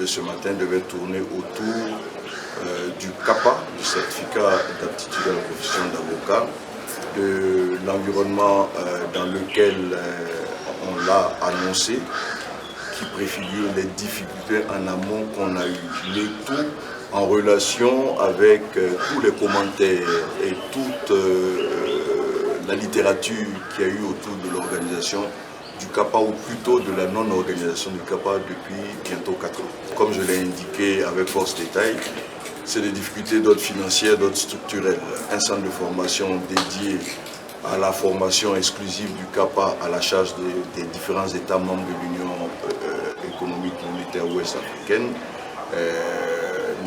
de ce matin devait tourner autour du CAPA, du certificat d'aptitude à la profession d'avocat, de l'environnement dans lequel on l'a annoncé, qui préfigure les difficultés en amont qu'on a eues. Le tout en relation avec tous les commentaires et toute la littérature qu'il y a eu autour de l'organisation du CAPA, ou plutôt de la non-organisation du CAPA depuis bientôt 4 ans. Comme je l'ai indiqué avec force détail, c'est des difficultés d'ordre financier, d'ordre structurel. Un centre de formation dédié à la formation exclusive du CAPA à la charge des différents États membres de l'Union économique monétaire ouest africaine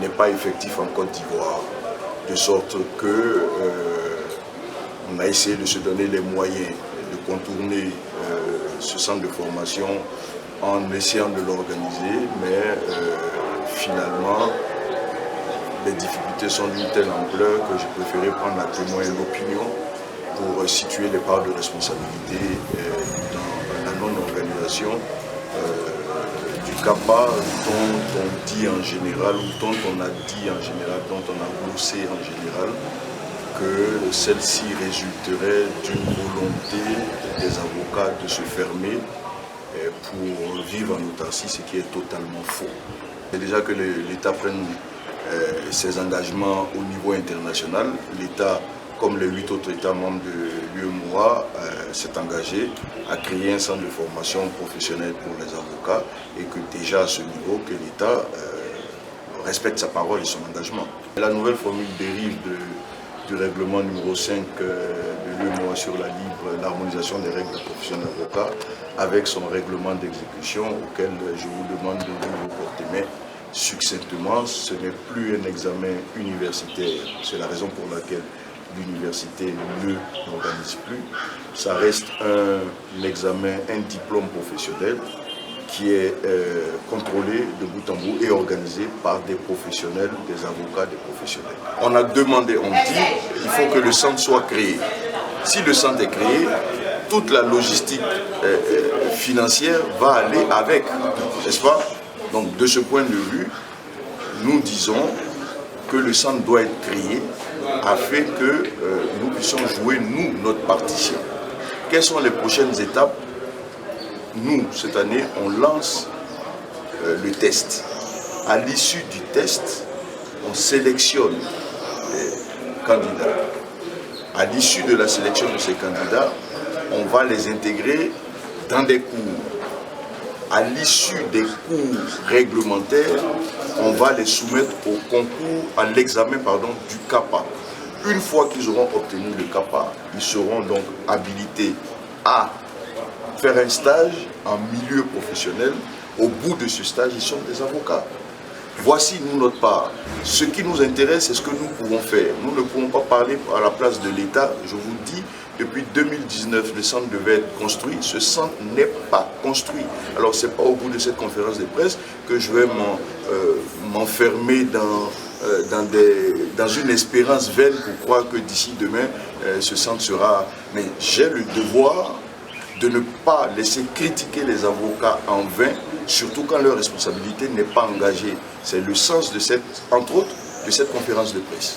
n'est pas effectif en Côte d'Ivoire, de sorte que on a essayé de se donner les moyens de contourner ce centre de formation en essayant de l'organiser, mais finalement les difficultés sont d'une telle ampleur que j'ai préféré prendre à témoin l'opinion pour situer les parts de responsabilité dans la non-organisation du CAPA, dont on dit en général, ou dont on a dit en général, dont on a glossé en général, que celle-ci résulterait d'une volonté des avocats de se fermer pour vivre en autarcie, ce qui est totalement faux. C'est déjà que l'État prenne ses engagements au niveau international. L'État, comme les 8 autres États membres de l'UEMOA, s'est engagé à créer un centre de formation professionnelle pour les avocats, et que déjà à ce niveau, que l'État respecte sa parole et son engagement. La nouvelle formule dérive du règlement numéro 5 de l'UEMOA sur l'harmonisation des règles de profession d'avocat, avec son règlement d'exécution auquel je vous demande de vous porter main succinctement. Ce n'est plus un examen universitaire, c'est la raison pour laquelle l'université ne l'organise plus. Ça reste un examen, un diplôme professionnel qui est contrôlé de bout en bout et organisé par des professionnels, des avocats, des professionnels. On a demandé, on dit, il faut que le centre soit créé. Si le centre est créé, toute la logistique financière va aller avec, n'est-ce pas? Donc de ce point de vue, nous disons que le centre doit être créé afin que nous puissions jouer, nous, notre partition. Quelles sont les prochaines étapes? Nous, cette année, on lance le test. À l'issue du test, on sélectionne les candidats. À l'issue de la sélection de ces candidats, on va les intégrer dans des cours. À l'issue des cours réglementaires, on va les soumettre au concours, à l'examen du CAPA. Une fois qu'ils auront obtenu le CAPA, ils seront donc habilités à faire un stage en milieu professionnel. Au bout de ce stage, ils sont des avocats. Voici, nous, notre part. Ce qui nous intéresse, c'est ce que nous pouvons faire. Nous ne pouvons pas parler à la place de l'État. Je vous dis, depuis 2019, le centre devait être construit. Ce centre n'est pas construit. Alors, ce n'est pas au bout de cette conférence de presse que je vais m'enfermer dans une espérance vaine pour croire que d'ici demain, ce centre sera... Mais j'ai le devoir de ne pas laisser critiquer les avocats en vain, surtout quand leur responsabilité n'est pas engagée. C'est le sens de entre autres, de cette conférence de presse.